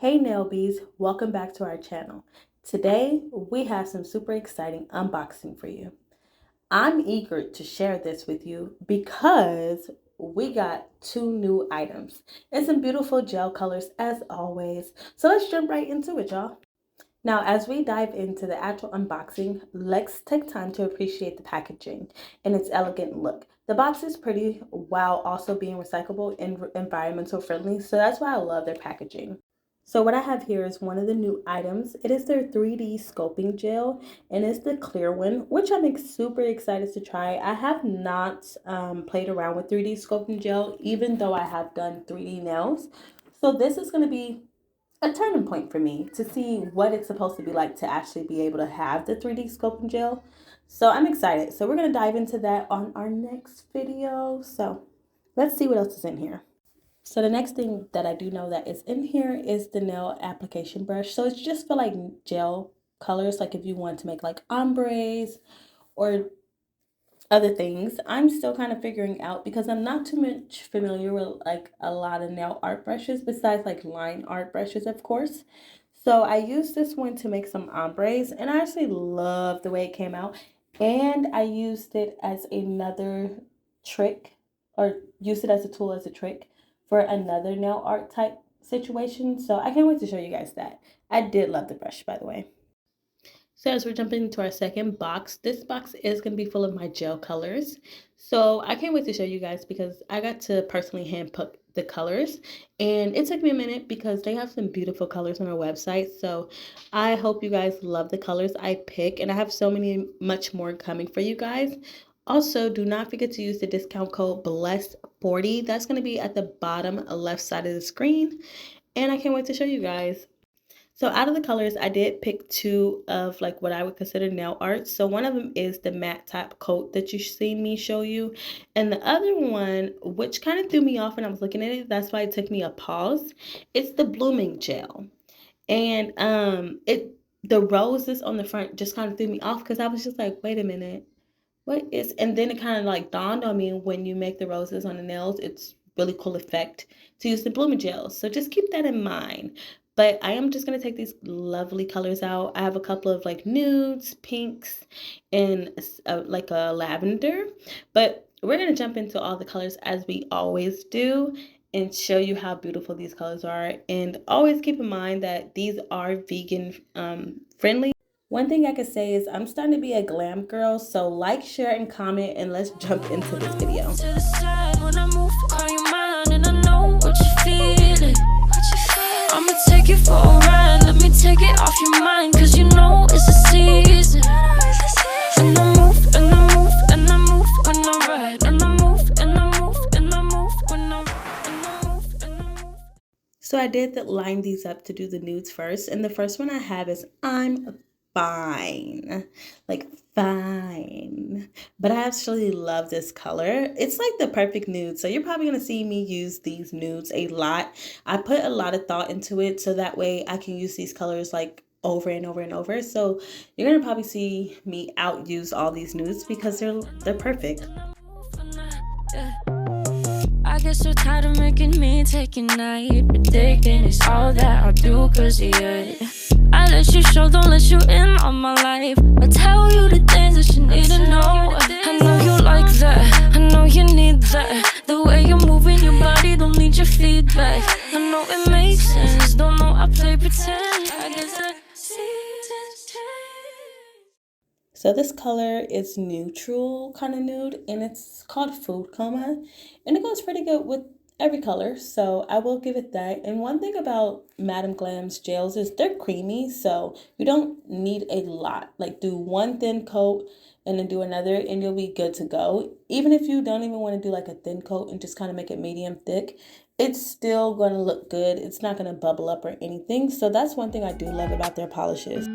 Hey nail bees, welcome back to our channel. Today we have some super exciting unboxing for you. I'm eager to share this with you because we got two new items and some beautiful gel colors as always. So let's jump right into it, y'all. Now, as we dive into the actual unboxing, let's take time to appreciate the packaging and its elegant look. The box is pretty while also being recyclable and environmental friendly, so that's why I love their packaging. So what I have here is one of the new items. It is their 3D sculpting gel, and it's the clear one, which I'm super excited to try. I have not played around with 3D sculpting gel, even though I have done 3D nails. So this is going to be a turning point for me to see what it's supposed to be like to actually be able to have the 3D sculpting gel. So I'm excited. So we're going to dive into that on our next video. So let's see what else is in here. So the next thing that I do know that is in here is the nail application brush. So it's just for like gel colors, like if you want to make like ombres or other things. I'm still kind of figuring out because I'm not too much familiar with like a lot of nail art brushes besides like line art brushes, of course. So I used this one to make some ombres and I actually love the way it came out. And I used it as another trick, or used it as a tool, as a trick for another nail art type situation. So I can't wait to show you guys that. I did love the brush, by the way. So as we're jumping into our second box, this box is going to be full of my gel colors. So I can't wait to show you guys because I got to personally hand pick the colors. And it took me a minute because they have some beautiful colors on our website. So I hope you guys love the colors I pick. And I have so much more coming for you guys. Also, do not forget to use the discount code BLESS40. That's going to be at the bottom left side of the screen. And I can't wait to show you guys. So out of the colors, I did pick two of like what I would consider nail art. So one of them is the matte top coat that you've seen me show you. And the other one, which kind of threw me off when I was looking at it, that's why it took me a pause. It's the blooming gel. And the roses on the front just kind of threw me off because I was just like, wait a minute. And then it kind of like dawned on me when you make the roses on the nails, it's really cool effect to use the blooming gel. So just keep that in mind. But I am just going to take these lovely colors out. I have a couple of like nudes, pinks, and like a lavender. But we're going to jump into all the colors as we always do and show you how beautiful these colors are. And always keep in mind that these are vegan friendly. One thing I could say is I'm starting to be a glam girl. So like, share, and comment, and let's jump into this video. I'ma take you for a ride, let me take it off your mind, cause you know it's a season. And I move, and I move, and I move when I ride, and I move, and I move, and I move when I ride, and I move, and I move. So I did line these up to do the nudes first, and the first one I have is I'm fine, like fine. But I actually love this color. It's like the perfect nude, so you're probably gonna see me use these nudes a lot. I put a lot of thought into it so that way I can use these colors like over and over and over. So you're gonna probably see me outuse all these nudes because they're perfect. I get so tired of making me take a night, ridiculous, all that I do cause of you. I let you show, don't let you in on my life. I tell you the things that you need to know. I know you like that, I know you need that. The way you're moving your body, don't need your feedback. I know it makes sense, don't know I play pretend. I guess that seasons change. So this color is neutral kind of nude, and it's called Food Coma, and it goes pretty good with every color, so I will give it that. And one thing about Madam Glam's gels is they're creamy, so you don't need a lot. Like do one thin coat and then do another and you'll be good to go. Even if you don't even want to do like a thin coat and just kind of make it medium thick, it's still going to look good. It's not going to bubble up or anything. So that's one thing I do love about their polishes.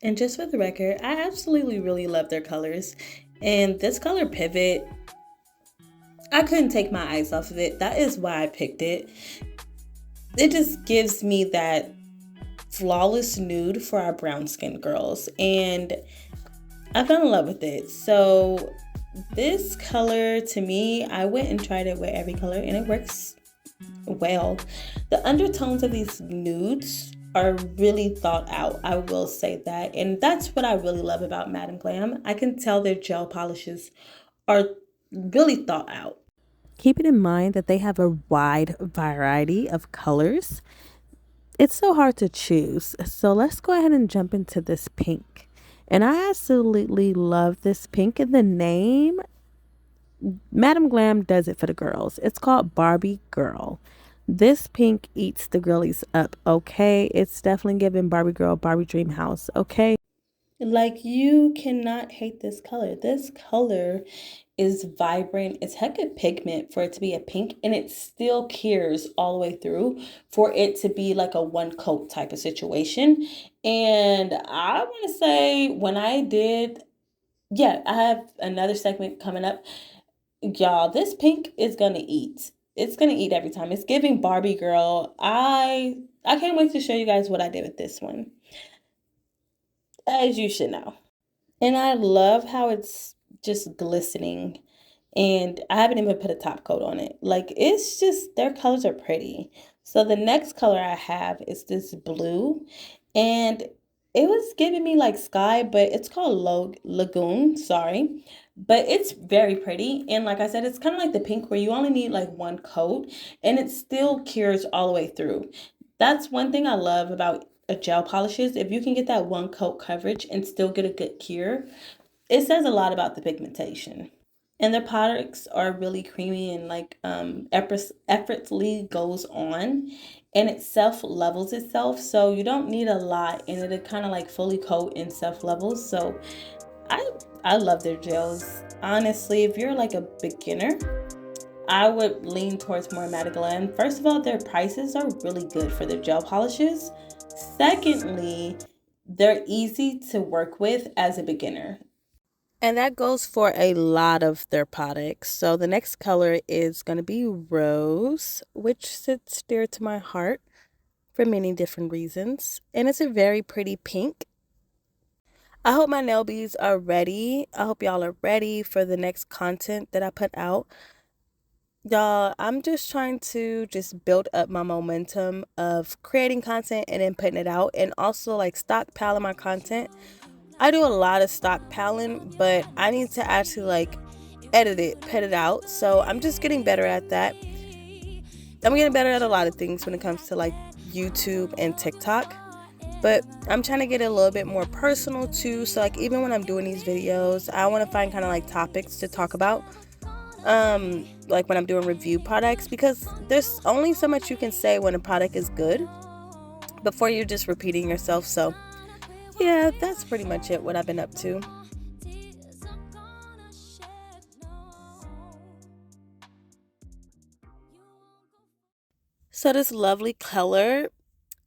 And just for the record, I absolutely really love their colors. And this color pivot, I couldn't take my eyes off of it. That is why I picked it. It just gives me that flawless nude for our brown skin girls. And I fell in love with it. So this color, to me, I went and tried it with every color and it works well. The undertones of these nudes are really thought out, I will say that. And that's what I really love about Madam Glam. I can tell their gel polishes are really thought out. Keeping in mind that they have a wide variety of colors, it's so hard to choose. So let's go ahead and jump into this pink. And I absolutely love this pink, and the name, Madam Glam does it for the girls. It's called Barbie Girl. This pink eats the girlies up, okay? It's definitely giving Barbie Girl, Barbie Dream House, okay? Like, you cannot hate this color. This color is vibrant. It's hecka pigment for it to be a pink, and it still cures all the way through for it to be like a one coat type of situation. And I want to say when I did, I have another segment coming up. Y'all, this pink is going to eat. It's going to eat every time. It's giving Barbie Girl. I can't wait to show you guys what I did with this one, as you should know. And I love how it's just glistening. And I haven't even put a top coat on it. Like, it's just, their colors are pretty. So the next color I have is this blue. And it was giving me like sky, but it's called Lagoon, sorry. But it's very pretty. And like I said, it's kind of like the pink where you only need like one coat. And it still cures all the way through. That's one thing I love about a gel polishes. If you can get that one coat coverage and still get a good cure, it says a lot about the pigmentation. And the products are really creamy and like effortlessly goes on, and it self levels itself, so you don't need a lot, and it kind of like fully coat and self levels. So I love their gels. Honestly, if you're like a beginner, I would lean towards more Madam Glam. First of all, their prices are really good for their gel polishes. Secondly, they're easy to work with as a beginner. And that goes for a lot of their products. So the next color is going to be Rose, which sits dear to my heart for many different reasons. And it's a very pretty pink. I hope my nail beads are ready. I hope y'all are ready for the next content that I put out. Y'all, I'm just trying to just build up my momentum of creating content and then putting it out, and also like stockpiling my content. I do a lot of stockpiling, but I need to actually like edit it, put it out. So I'm just getting better at that. I'm getting better at a lot of things when it comes to like YouTube and TikTok. But I'm trying to get it a little bit more personal too. So like even when I'm doing these videos, I want to find kind of like topics to talk about. Like when I'm doing review products, because there's only so much you can say when a product is good before you're just repeating yourself. So yeah, that's pretty much it, what I've been up to. So this lovely color,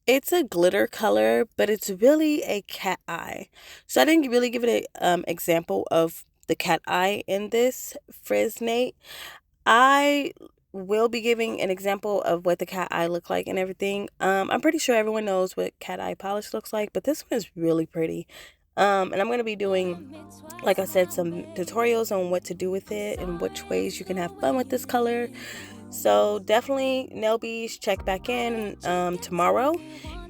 it's a glitter color, but it's really a cat eye. So I didn't really give it an example of the cat eye in this Frizzante. I will be giving an example of what the cat eye look like and everything. I'm pretty sure everyone knows what cat eye polish looks like, but this one is really pretty. And I'm going to be doing, like I said, some tutorials on what to do with it and which ways you can have fun with this color. So definitely, nail beads, check back in tomorrow,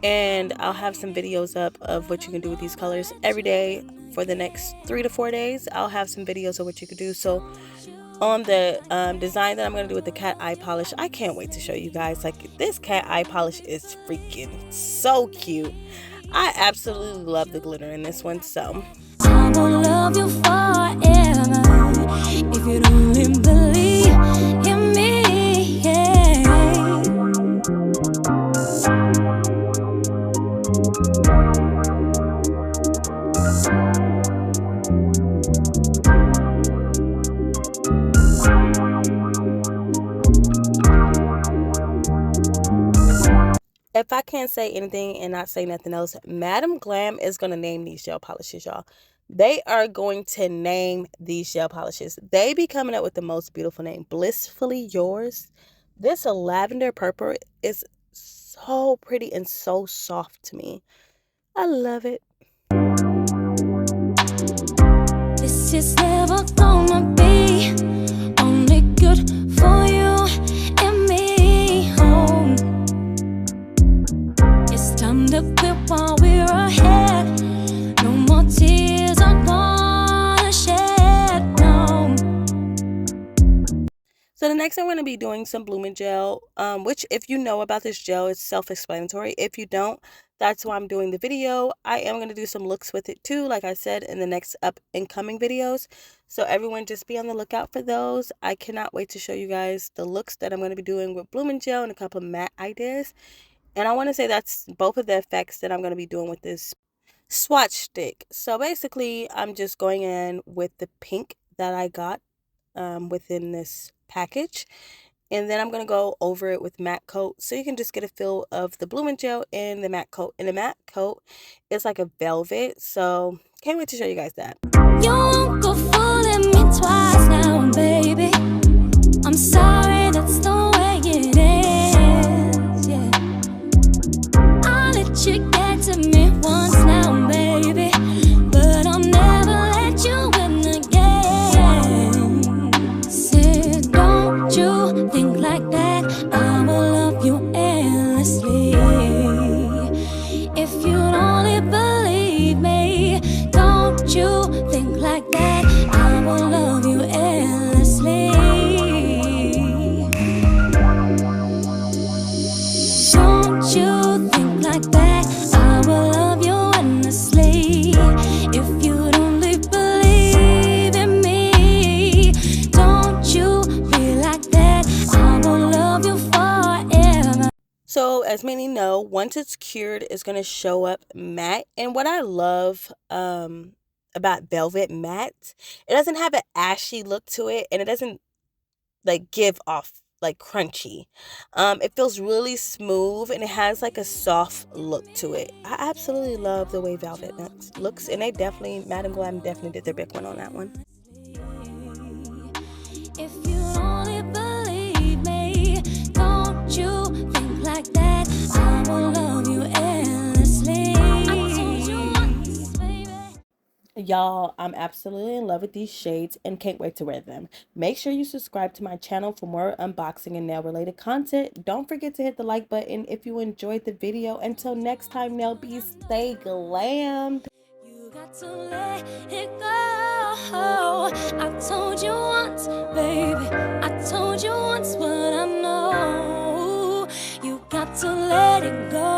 and I'll have some videos up of what you can do with these colors every day for the next 3 to 4 days. I'll have some videos of what you could do. So on the design that I'm going to do with the cat eye polish, I can't wait to show you guys. Like, this cat eye polish is freaking so cute. I absolutely love the glitter in this one. So I will love you forever if you don't believe in me, yeah. if I can't say anything and not say nothing else, Madam Glam is going to name these gel polishes, y'all. They are going to name these gel polishes. They be coming up with the most beautiful name. Blissfully Yours. This lavender purple is so pretty and so soft to me. I love it. This is never gonna be only good for you and me. Home. It's time to quit while we're ahead. No more tears are gonna shed. No. So the next I'm going to be doing some blooming gel, which if you know about this gel, it's self-explanatory. If you don't, that's why I'm doing the video. I am going to do some looks with it too, like I said, in the next up and coming videos. So everyone just be on the lookout for those. I cannot wait to show you guys the looks that I'm going to be doing with blooming gel and a couple of matte ideas. And I want to say that's both of the effects that I'm going to be doing with this swatch stick. So basically, I'm just going in with the pink that I got within this package, and then I'm going to go over it with matte coat so you can just get a feel of the blooming gel and the matte coat. And the matte coat is like a velvet, so can't wait to show you guys that. You won't go fooling me twice now, baby. I'm sorry, that's the way it is. Yeah, I'll let you get to me once now, baby, but I'll never let you win again. Said, don't you think like that? I will love you endlessly. If you'd only believe me, don't you think like that? I will love you endlessly. Don't you think like that? I will love you endlessly. If you'd only believe in me, don't you be like that? I will love you forever. So as many know, once it's cured, it's going to show up matte. And what I love about velvet matte, it doesn't have an ashy look to it, and it doesn't like give off like crunchy. It feels really smooth, and it has like a soft look to it. I absolutely love the way velvet matte looks, and they definitely, Madam Glam definitely did their big one on that one. If you only believe me, don't you think like that? I will love you endlessly. I told you once, baby. Y'all, I'm absolutely in love with these shades and can't wait to wear them. Make sure you subscribe to my channel for more unboxing and nail related content. Don't forget to hit the like button if you enjoyed the video. Until next time, nail bees, stay glammed. You got to let it go. I told you once, baby. I told you once what I know. You got to let it go.